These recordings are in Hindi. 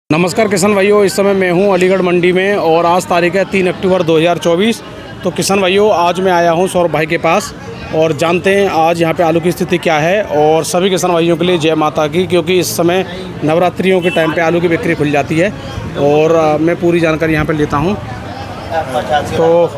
नमस्कार किसान भाइयों, इस समय मैं हूं अलीगढ़ मंडी में और आज तारीख है 3 अक्टूबर 2024। तो किसान भाइयों, आज मैं आया हूं सौरभ भाई के पास और जानते हैं आज यहां पे आलू की स्थिति क्या है। और सभी किसान भाइयों के लिए जय माता की, क्योंकि इस समय नवरात्रियों के टाइम पे आलू की बिक्री खुल जाती है और मैं पूरी जानकारी यहां पे लेता हूं। तो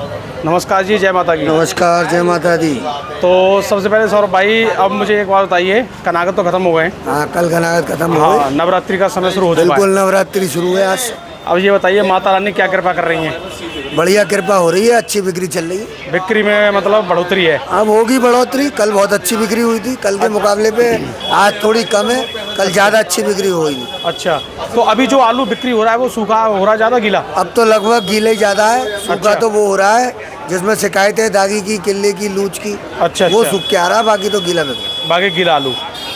नमस्कार जी, जय माता की। नमस्कार, जय माता दी। तो सबसे पहले सौरभ भाई, अब मुझे एक बात बताइए, कनागत तो खत्म हो गए? हाँ, कल कनागत खत्म हो हाँ, नवरात्रि का समय शुरू हो चुका है। बिल्कुल, नवरात्रि शुरू है आज। अब ये बताइए, माता रानी क्या कृपा कर रही हैं? बढ़िया कृपा हो रही है, अच्छी बिक्री चल रही है। बिक्री में मतलब बढ़ोतरी है? अब होगी बढ़ोतरी। कल बहुत अच्छी बिक्री हुई थी, कल के मुकाबले पे आज थोड़ी कम है, कल ज़्यादा अच्छी बिक्री हुई। अच्छा, तो अभी जो आलू बिक्री हो रहा है वो सूखा हो रहा है, ज़्यादा गीला? अब तो लगभग गीला ही ज़्यादा है। सूखा अच्छा। तो वो हो रहा है जिसमें शिकायत है दागी की, किले की, लूच की। अच्छा, वो अच्छा। सूख के आ रहा है, बाकी तो गीला बिक रहा है। बाकी गीला आलू।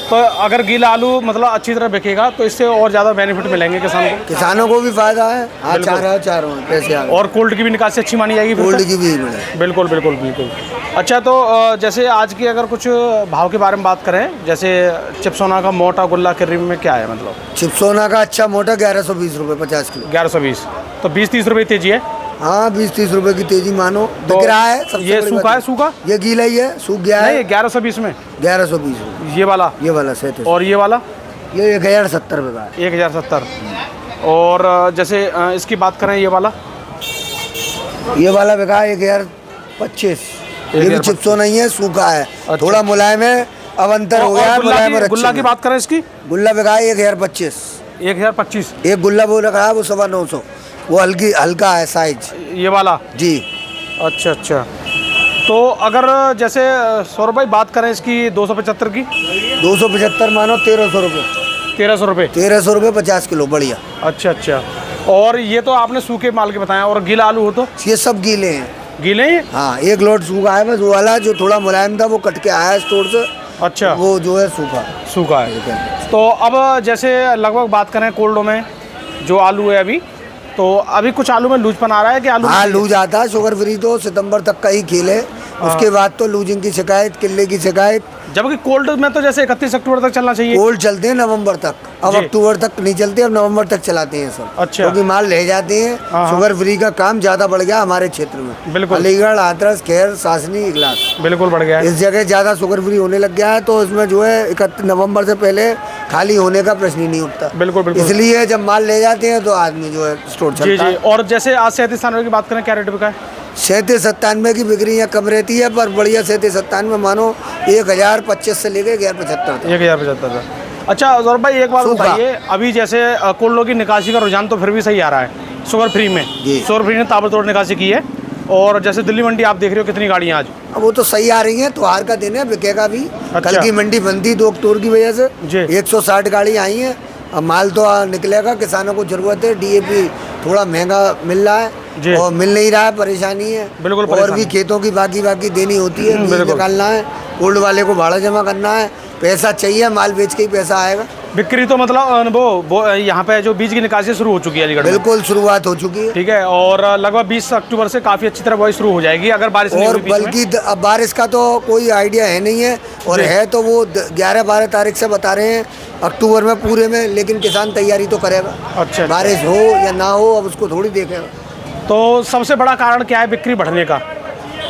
तो अगर गीला आलू मतलब अच्छी तरह बिकेगा तो इससे और ज़्यादा बेनिफिट मिलेंगे किसानों को भी फायदा है। हाँ, चारों पैसे आ गए। और कोल्ड की भी निकासी अच्छी मानी जाएगी फिर गोल्ड तो? की भी मिले। बिल्कुल बिल्कुल बिल्कुल। अच्छा, तो जैसे आज की अगर कुछ भाव के बारे में बात करें, जैसे चिप्सोना का मोटा गुल्ला क्रीम में क्या है मतलब? चिप्सोना का अच्छा मोटा 1120 रुपये 50 किलो। 1120। तो 20-30 रुपये तेजी है? हाँ, 20-30 रुपए की तेजी मानो तो दिख रहा है। सबसे ये बड़ी सूखा बात है? सूखा ये गीला ही है, सूख गया है। नहीं, 1120 में 1120 रुपये ये वाला। ये वाला सेट है। और ये वाला ये 1070 रुपये का है। 1070। और जैसे इसकी बात करें, ये वाला? ये वाला बिका 1025। ये भी 1025। चिप्सो नहीं है, सूखा है। अच्छा। थोड़ा मुलायम है, अब अंतर हो गया है। मुलायम और गुल्ला अच्छे की में। बात करें इसकी? गुल्ला बिका 1025। 1025। एक गुल्ला वो रखा है, वो 950। वो हल्का है साइज। ये वाला? जी। अच्छा अच्छा। तो अगर जैसे सौरभ भाई बात करें इसकी 275 की? 275 मानो 1300 रुपये। 1300 रुपये? 1300 रुपये 50 किलो, बढ़िया। अच्छा अच्छा। और ये तो आपने सूखे माल के बताया, और गीला आलू हो तो? ये सब गीले हैं। गीले ही? हाँ, एक लोट सूखा है बस। वो वाला जो थोड़ा मुलायम था वो कट के आया है स्टोर से। अच्छा, वो जो है सूखा सूखा है। तो अब जैसे लगभग बात करें कोल्डो में जो आलू है अभी, तो अभी कुछ आलू में लूजपन आ रहा है कि आलू? हाँ, लूज आता है। शुगर फ्री तो सितंबर तक का ही खेल है। उसके बाद तो लूजिंग की शिकायत, किले की शिकायत। जबकि कोल्ड में तो जैसे 31 अक्टूबर तक चलना चाहिए। कोल्ड चलते हैं नवंबर तक। अब जी। अक्टूबर तक नहीं चलते, अब नवंबर तक चलाते हैं सब। अच्छा। क्योंकि माल ले जाते हैं। हाँ। शुगर फ्री का काम ज्यादा बढ़ गया हमारे क्षेत्र में। बिल्कुल। अलीगढ़, हाथरस, खैर, सासनी, इगलास, बिल्कुल बढ़ गया है। इस जगह ज्यादा शुगर फ्री होने लग गया है। तो इसमें जो है 31 नवंबर से पहले खाली होने का प्रश्न ही नहीं उठता। बिल्कुल बिल्कुल। इसलिए जब माल ले जाते हैं तो आदमी जो है स्टोर जी चलता जी। है। और जैसे आज 37 की बात करें, क्या रेट बिका है? 37-97 की बिक्री यहाँ कम रहती है, पर बढ़िया 37-97 मानो 1025 से लेके 1075 तक। 1075। अच्छा सौरभ भाई, एक बात सूखा। बताइए, अभी जैसे कोल्डो की निकासी का रुझान तो फिर भी सही आ रहा है शुगर फ्री में? जी। शुगर फ्री ने ताबड़तोड़ निकासी की है। और जैसे दिल्ली मंडी आप देख रहे हो कितनी गाड़ियाँ आज? अब वो तो सही आ रही है, त्योहार का दिन है, बिकेगा भी। अच्छा। कल की मंडी बंद थी 2 अक्टूबर की वजह से। जी। 160 गाड़ी आई हैं। अब माल तो निकलेगा, किसानों को जरूरत है। डीएपी थोड़ा महंगा मिल रहा जी। है और मिल नहीं रहा है, परेशानी है। बिल्कुल और परेशानी। भी खेतों की बाकी देनी होती है, बीज बिल्कुल। निकालना है, कोल्ड वाले को भाड़ा जमा करना है, पैसा चाहिए, माल बेच के ही पैसा आएगा। बिक्री तो मतलब वो यहाँ पे जो बीज की निकासी शुरू हो चुकी है अलीगढ़ में? बिल्कुल, शुरुआत हो चुकी है। ठीक है। और लगभग 20 अक्टूबर से काफ़ी अच्छी तरह बुआई शुरू हो जाएगी, अगर बारिश नहीं और हुई बीच में। बल्कि अब बारिश का तो कोई आइडिया है नहीं है। और जी। है तो वो 11-12 तारीख से बता रहे हैं, अक्टूबर में पूरे में। लेकिन किसान तैयारी तो करेगा। अच्छा। बारिश हो या ना हो, अब उसको थोड़ी देखेगा। तो सबसे बड़ा कारण क्या है बिक्री बढ़ने का?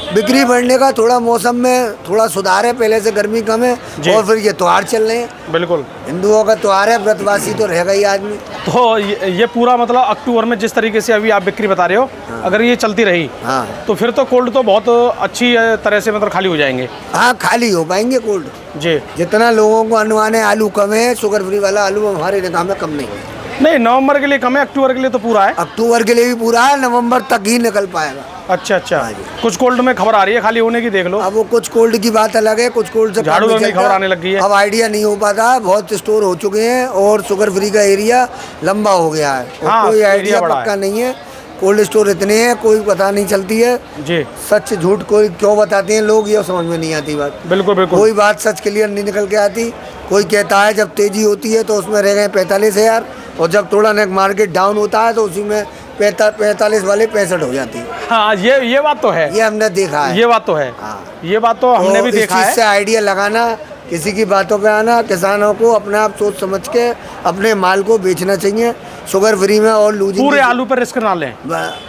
बिक्री बढ़ने का थोड़ा मौसम में थोड़ा सुधार है, पहले से गर्मी कम है। जी। और फिर ये त्योहार चल रहे हैं, बिल्कुल। हिंदुओं का त्योहार है, व्रतवासी तो रहेगा ही आदमी। तो ये पूरा मतलब अक्टूबर में जिस तरीके से अभी आप बिक्री बता रहे हो, अगर ये चलती रही हाँ तो फिर तो कोल्ड तो बहुत अच्छी तरह से मतलब खाली हो जाएंगे। हाँ, खाली हो पाएंगे कोल्ड। जी। जितना लोगों को अनुमान है आलू कम है, शुगर फ्री वाला आलू हमारे निगाह में कम नहीं है। नहीं, नवंबर के लिए कम है, अक्टूबर के लिए तो पूरा है। अक्टूबर के लिए भी पूरा है, नवंबर तक ही निकल पाएगा। अच्छा अच्छा। हाँ जी। कुछ कोल्ड में खबर आ रही है खाली होने की, देख लो। अब वो कुछ कोल्ड की बात अलग है, कुछ कोल्ड से काम झाड़ू नहीं लगने की चलता। खबर आने लग गई है। अब आइडिया नहीं हो पाता है, बहुत स्टोर हो चुके हैं और शुगर फ्री का एरिया लंबा हो गया है। और हाँ, कोई एरिया आइडिया बड़ा पक्का नहीं है। कोल्ड स्टोर इतने हैं, कोई पता नहीं चलती है। जी। सच झूठ कोई क्यों बताते हैं लोग, ये समझ में नहीं आती बात। बिल्कुल बिल्कुल। कोई बात सच क्लियर नहीं निकल के आती। कोई कहता है जब तेजी होती है तो उसमें रह गए 45,000, और जब थोड़ा नेक मार्केट डाउन होता है तो उसी में 45 वाले 65 हो जाती है। हाँ, ये बात तो है। ये हमने देखा है। ये बात तो है। हाँ। ये बात तो हमने भी इस देखा चीज़ है। से आइडिया लगाना, किसी की बातों पे आना, किसानों को अपने आप सोच समझ के अपने माल को बेचना चाहिए। शुगर फ्री में और लूजिंग। पूरे आलू पर रिस्क ना लें,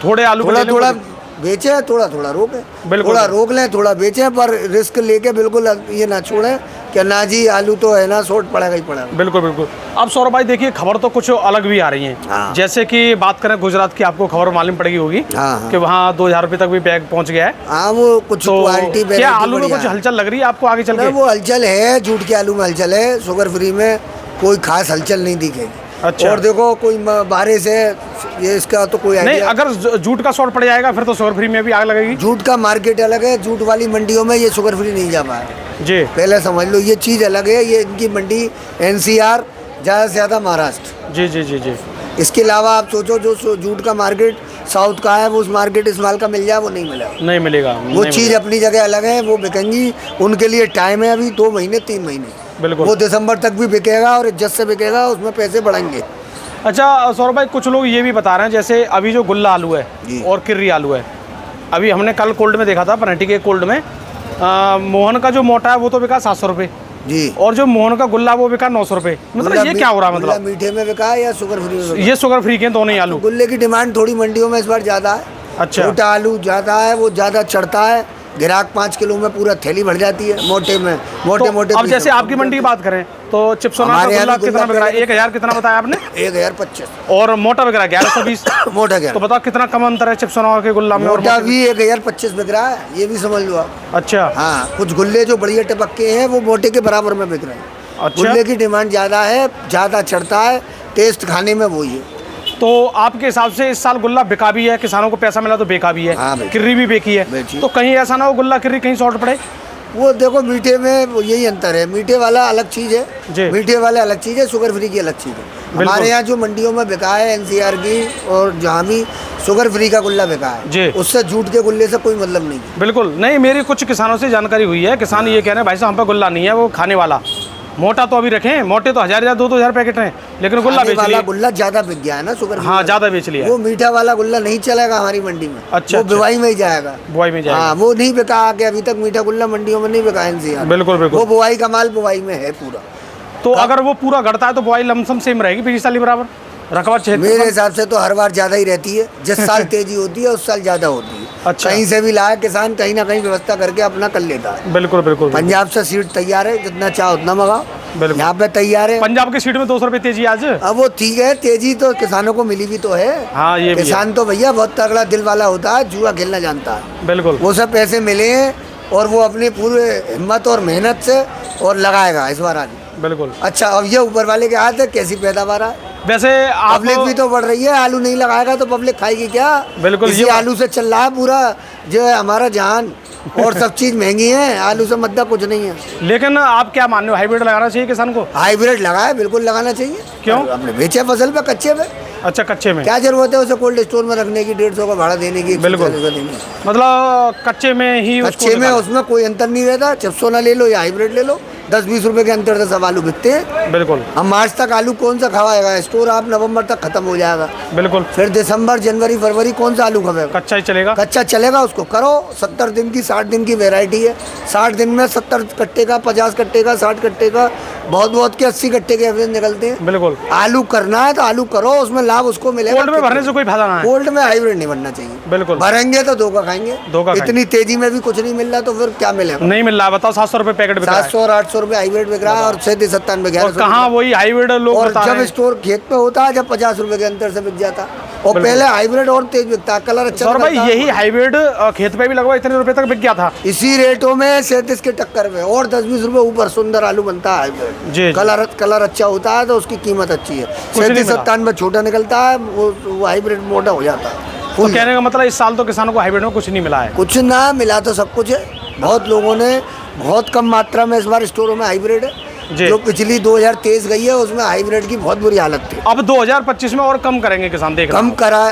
थोड़े आलू पे थोड़ा ले लें, थोड़ा बेचे, थोड़ा थोड़ा रोके, बिल्कुल। थोड़ा रोक लें, थोड़ा बेचें, पर रिस्क लेके बिल्कुल ये ना छोड़ें कि ना जी आलू तो है ना शॉर्ट पड़ेगा ही पड़ेगा। बिल्कुल बिल्कुल। अब सौरभ भाई देखिए, खबर तो कुछ अलग भी आ रही है। हाँ। जैसे कि बात करें गुजरात की, आपको खबर मालूम पड़ेगी होगी हाँ। कि वहाँ 2000 रुपये तक भी बैग पहुँच गया है। हाँ, वो कुछ तो क्वालिटी क्या आलू में कुछ हलचल लग रही है आपको आगे चल के? वो हलचल है, जूट के आलू में हलचल है, शुगर फ्री में कोई खास हलचल नहीं दिखेगी। अच्छा। और देखो कोई बारिश है, ये इसका तो कोई नहीं, आइडिया अगर जूट का शॉर्ट पड़ जाएगा फिर तो शुगर फ्री में भी आग लगेगी। जूट का मार्केट अलग है, जूट वाली मंडियों में ये शुगर फ्री नहीं जा पाया, जी पहले समझ लो, ये चीज़ अलग है। ये इनकी मंडी NCR, ज़्यादा से ज़्यादा महाराष्ट्र। जी जी जी जी। इसके अलावा आप सोचो जो जूट का मार्केट साउथ का है, वो उस मार्केट इस माल का मिल जाए, वो नहीं मिलेगा। नहीं मिलेगा, वो चीज़ अपनी जगह अलग है, वो बिकेंगी, उनके लिए टाइम है अभी 2 महीने 3 महीने। बिल्कुल। वो दिसंबर तक भी बिकेगा और इज्जत से बिकेगा, उसमें पैसे बढ़ेंगे। अच्छा सौरभ भाई, कुछ लोग ये भी बता रहे हैं जैसे अभी जो गुल्ला आलू है और किर्री आलू है, अभी हमने कल कोल्ड में देखा था, पनहटी के कोल्ड में मोहन का जो मोटा है वो तो बिका 700 रुपये जी, और जो मोहन का गुल्ला वो बिका 900 रुपये। मतलब ये क्या हो रहा है? मतलब मीठे में बिका है या शुगर फ्री में बिका? ये शुगर फ्री के दोनों ही आलू। गुल्ले की डिमांड थोड़ी मंडियों में इस बार ज़्यादा है। अच्छा। छोटा आलू ज़्यादा है, वो ज़्यादा चढ़ता है, ग्राहक 5 किलो में पूरा थैली भर जाती है, मोटे में मोटे मोटे। अब जैसे आपकी मंडी की बात करें तो चिप्सोना का गुल्ला कितना बिक रहा है? 1000 कितना बताया आपने? 1025। और मोटा बिक रहा है 1120। मोटा क्या? तो बताओ कितना कम अंतर है चिप्सोना के गुल्ला में और मोटा भी 1025 बिक रहा है, ये भी समझ लो आप। अच्छा। हाँ, कुछ गुल्ले जो बढ़िया टपक्के हैं वो मोटे के बराबर में बिक रहे हैं। अच्छा। गुल्ले की डिमांड ज़्यादा है, ज़्यादा चढ़ता है, टेस्ट खाने में वही है। तो आपके हिसाब से इस साल गुल्ला बिका भी है, किसानों को पैसा मिला तो बेका भी है, हाँ, किर्री भी बेकी है, तो कहीं ऐसा ना हो गुल्ला किर्री कहीं शॉर्ट पड़े? वो देखो मीठे में वो यही अंतर है, मीठे वाला अलग चीज़ है, मीठे वाला अलग चीज़ है, शुगर फ्री की अलग चीज़ है। हमारे यहाँ जो मंडियों में बिका है NCR की और जहाँ भी शुगर फ्री का गुल्ला बिका है, उससे जूट के गुल्ले से कोई मतलब नहीं। बिल्कुल नहीं, मेरी कुछ किसानों से जानकारी हुई है, किसान ये कह रहे हैं भाई साहब हम पे गुल्ला नहीं है, वो खाने वाला मोटा तो अभी रखें, मोटे तो 1000 या 2-2000 पैकेट हैं, लेकिन गुल्ला बेच लिया। गुल्ला ज़्यादा बिक गया है ना शुगर। हाँ, ज़्यादा बेच लिया। वो मीठा वाला गुल्ला नहीं चलेगा हमारी मंडी में। अच्छा। वो बुआई में ही जाएगा, बुआई में जाएगा। हाँ, वो नहीं बिका आगे, अभी तक मीठा गुल्ला मंडियों में नहीं बिका NCR। बिल्कुल बिल्कुल। वो बुआई का माल बुआई में है पूरा। तो अगर वो पूरा गड़ता है तो बुआई लमसम सेम रहेगी पिछली साल बराबर रकबा? मेरे हिसाब से तो हर बार ज़्यादा ही रहती है, जिस साल तेजी होती है उस साल ज़्यादा होती है। अच्छा। कहीं से भी लाए किसान कहीं ना कहीं व्यवस्था करके अपना कर लेता है। बिल्कुल बिल्कुल। पंजाब से सीट तैयार है, जितना चाहो उतना मंगाओ, यहाँ पे तैयार है। पंजाब की सीट में 200 रुपये तेजी आज। अब वो ठीक है, तेजी तो किसानों को मिली भी तो है। हाँ, ये किसान तो भैया बहुत तगड़ा दिल वाला होता है, जुआ खेलना जानता है। बिल्कुल। वो सब पैसे मिले हैं और वो अपनी पूरे हिम्मत और मेहनत से और लगाएगा इस बार आगे। बिल्कुल। अच्छा, अब ये ऊपर वाले के हाथ है कैसी पैदावार है। वैसे पब्लिक भी तो बढ़ रही है, आलू नहीं लगाएगा तो पब्लिक खाएगी क्या? बिल्कुल। इसी आलू से चल रहा है पूरा जो है हमारा जहान, और सब चीज महंगी है, आलू से मद्दा कुछ नहीं है। लेकिन आप क्या मान रहे हो, हाइब्रिड लगाना चाहिए किसान को? हाइब्रिड लगाए, बिल्कुल लगाना चाहिए। क्यों? अपने बेचे फसल पे, कच्चे पे। अच्छा, कच्चे में क्या जरूरत है उसे कोल्ड स्टोर में रखने की, 150 का भाड़ा देने की? बिल्कुल। मतलब कच्चे में ही, कच्चे में उसमें कोई अंतर नहीं रहता। चिप्सोना ले लो या हाइब्रिड ले लो, 10-20 रुपए के अंतर से सब आलू बिकते हैं। बिल्कुल। अब मार्च तक आलू कौन सा खवाएगा? स्टोर आप नवंबर तक खत्म हो जाएगा। बिल्कुल। फिर दिसंबर, जनवरी, फरवरी कौन सा आलू खवेगा? कच्चा ही चलेगा। कच्चा चलेगा, उसको करो। 70 दिन की 60 दिन की वेराइटी है, 60 दिन में 70 कट्टे का, 50 कट्टे का, 60 कट्टे का, बहुत के 80 कट्टे के एवरेज निकलते हैं। बिल्कुल। आलू करना है तो आलू करो, उसमें लाभ उसको मिलेगा। कोल्ड में भरने से कोई फायदा ना है। कोल्ड में हाइब्रिड नहीं बनना चाहिए। बिल्कुल। भरेंगे तो धोखा खाएंगे। इतनी तेजी में भी कुछ नहीं मिल रहा तो फिर क्या मिलेगा? नहीं मिल रहा। बताओ 700 रुपये पैकेट बिक रहा है। 700 और 800 रुपये हाइब्रिड बिक रहा है और 97 कहाँ वही हाइब्रिड लोग और बता जब रहे हैं। स्टोर खेत पे होता है, जब 50 रुपए के अंतर से बिक जाता, और पहले हाइब्रिड और तेज बिकता है, कलर अच्छा सर भाई यही हाइब्रिड खेत पे भी लगभग इतने रुपए तक बिक गया था। इसी रेटों में 37 के टक्कर में, और 10-20 रुपए ऊपर सुंदर आलू बनता है हाइब्रिड। कलर अच्छा होता है तो उसकी कीमत अच्छी है। 37-57 में छोटा निकलता है, वो हाइब्रिड मोटा हो जाता है। तो कहने का मतलब इस साल तो किसानों को हाइब्रिड में कुछ नहीं मिला है। कुछ ना मिला तो सब कुछ है। बहुत लोगों ने बहुत कम मात्रा में इस बार स्टोरों में हाइब्रिड है। जो पिछली 2023 गई है उसमें हाइब्रिड की बहुत बुरी हालत थी। अब 2025 में और कम करेंगे किसान, देख कम करा,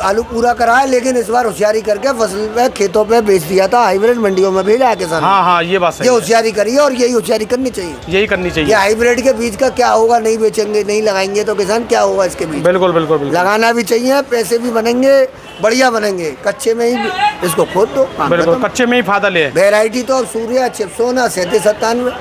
आलू पूरा करा है, लेकिन इस बार होशियारी करके फसल पे, खेतों पे बेच दिया था, हाइब्रिड मंडियों में भेजा है किसान। हाँ, ये बात सही है। ये होशियारी करी है और यही होशियारी करनी चाहिए। यही करनी चाहिए। ये हाइब्रिड के बीज का क्या होगा, नहीं बेचेंगे, नहीं लगाएंगे तो किसान क्या होगा इसके बीज? बिल्कुल बिल्कुल बिल्कुल। लगाना भी चाहिए, पैसे भी बनेंगे, बढ़िया बनेंगे। कच्चे में ही इसको खोद दो, बिल्कुल कच्चे में ही फायदा ले। वेराइटी तो सूर्या, चिप्सोना 37-97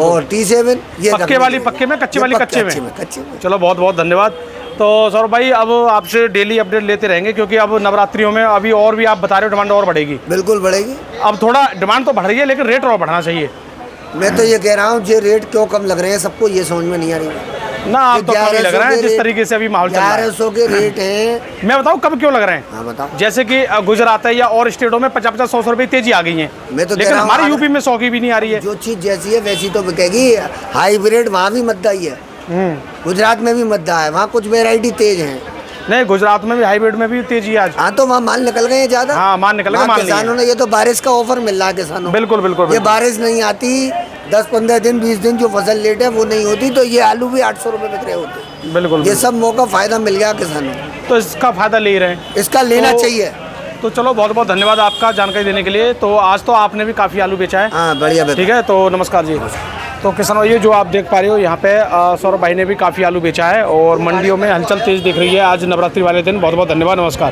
और T7, ये पक्के वाली पक्के में, कच्चे वाली कच्चे में। चलो बहुत बहुत धन्यवाद। तो सौरभ भाई अब आपसे डेली अपडेट लेते रहेंगे, क्योंकि अब नवरात्रियों में अभी और भी आप बता रहे हो डिमांड और बढ़ेगी। बिल्कुल बढ़ेगी। अब थोड़ा डिमांड तो बढ़ रही है, लेकिन रेट और बढ़ना चाहिए। मैं तो ये कह रहा हूँ, ये रेट क्यों कम लग रहे हैं सबको ये समझ में नहीं आ रही ना। आप तो कम ही लग रहा है जिस तरीके से अभी माहौल चल रहा है। 1100 के रेट हैं। मैं बताऊँ कब क्यों लग रहे हैं? हाँ बताओ। जैसे कि गुजरात है या और स्टेटों में 50-100 रुपए तेजी आ गई है, मैं तो लेकिन हमारे यूपी में 100 की भी नहीं आ रही है। जो चीज़ जैसी है वैसी तो बिकेगी। हाइब्रिड वहाँ भी मद्दा ही है, गुजरात में भी मद्दा है, वहाँ कुछ वेराइटी तेज है। नहीं, गुजरात में भी हाइब्रिड में भी तेजी है आज। हाँ तो वहाँ माल निकल गए हैं ज़्यादा। हाँ माल निकल गए, माल किसानों ने, ये तो बारिश का ऑफर मिल रहा है किसानों। बिल्कुल बिल्कुल। ये बारिश नहीं आती 10-15 दिन 20 दिन जो फसल लेट है वो नहीं होती, तो ये आलू भी 800 रुपये बिक रहे होते। बिल्कुल। ये सब मौका फायदा मिल गया किसानों, तो इसका फायदा ले रहे हैं, इसका लेना चाहिए। तो चलो, बहुत बहुत धन्यवाद आपका जानकारी देने के लिए। तो आज तो आपने भी काफ़ी आलू बेचा है। हाँ बढ़िया। ठीक है, तो नमस्कार जी। तो किसान भाइयों, जो आप देख पा रहे हो यहाँ पे सौरभ भाई ने भी काफ़ी आलू बेचा है और मंडियों में हलचल तेज दिख रही है आज नवरात्रि वाले दिन। बहुत बहुत धन्यवाद, नमस्कार।